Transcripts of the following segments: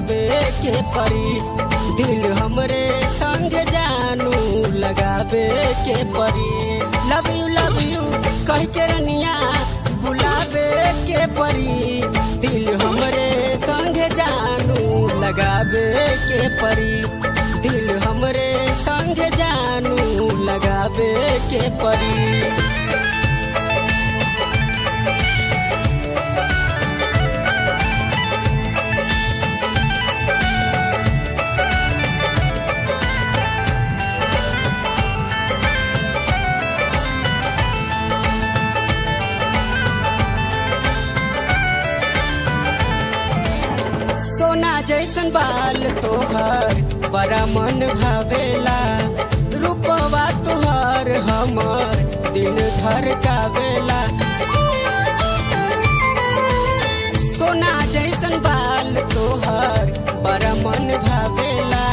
लगावे के परी। दिल हमरे संग जानू लगावे के परी। लव यू कह के रनिया बुलावे के परी। दिल हमरे संग जानू लगावे के परी। दिल हमरे संग जानू लगावे के परी। सोना जैसन बाल तोहर बड़ा मन भावेला। रूपवा तोहर हमर दिल धड़कावेला। सोना जैसन बाल तोहर बड़ा मन भावेला।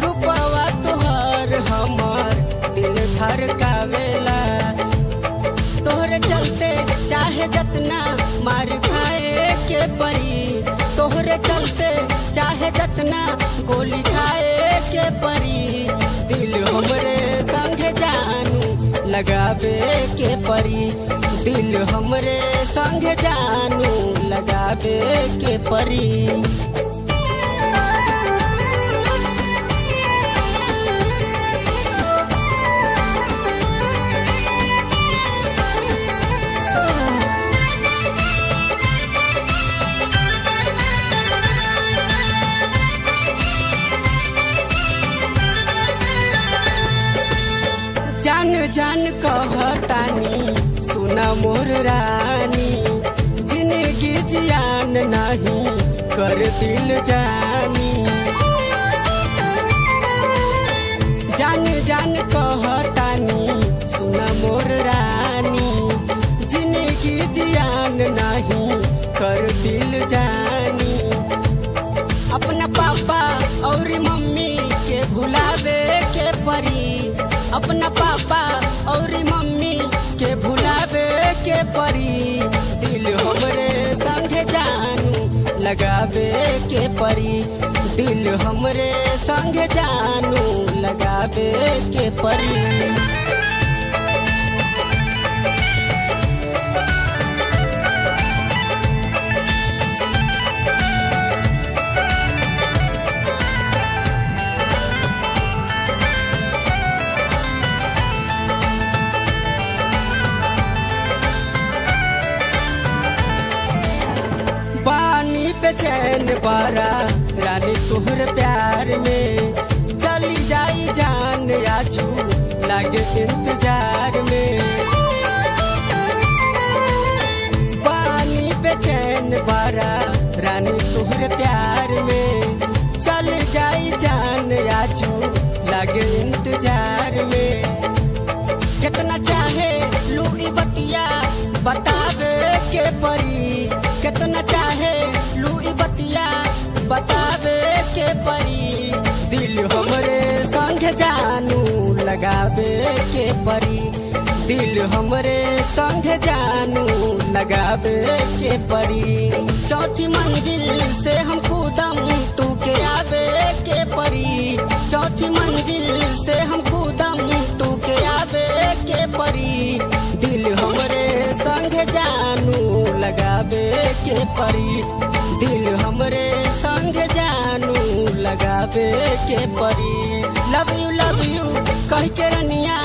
रूपवा तोहर हमर दिल धड़कावेला। तोहरे चलते चाहे जतना मार खाए के परी। तोहरे चलते चाहे जतना गोली खाए के परी। दिल हमरे संग जानू लगावे के परी। दिल हमरे संग जानू लगावे के परी। जान जान कहतानी सुना मोर रानी। जिंदगी जियान नहीं कर दिल जानी। जान जान कहतानी सुना मोर रानी। जिंदगी जियान नहीं कर दिल जानी। अपना पापा और मम्मी के भुलावे के परी। अपना पापा और मम्मी के भुलावे के परी। दिल हमरे संग जानू लगावे के परी। दिल हमरे संग जानू लगावे के परी। बेचैन बारा रानी तुहर प्यार में। चली जाई जान आजू लागे इंतजार में। पानी बेचैन बारा रानी तुहर प्यार में। चल जाई जान आजू लागे इंतजार में। कितना चाहे लुई बतिया बतावे के परी। कितना चाहे लुई बतिया बतावे के परी। दिल हमरे संग जानू लगावे के परी। दिल हमरे संग जानू लगावे के परी। चौथी मंजिल से हम कूदम तू के आवे के परी। चौथी मंजिल से हम कूदम तू के आवे के परी। दिल हमरे संग जानू लगावे के परी। दिल हमरे संग जानू लगावे के परी। लव यू कह के रनिया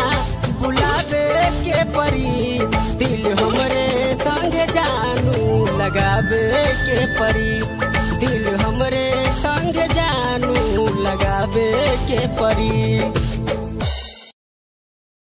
बुलावे के परी। दिल हमरे संग जानू लगावे के परी। दिल हमरे संग जानू लगावे के परी।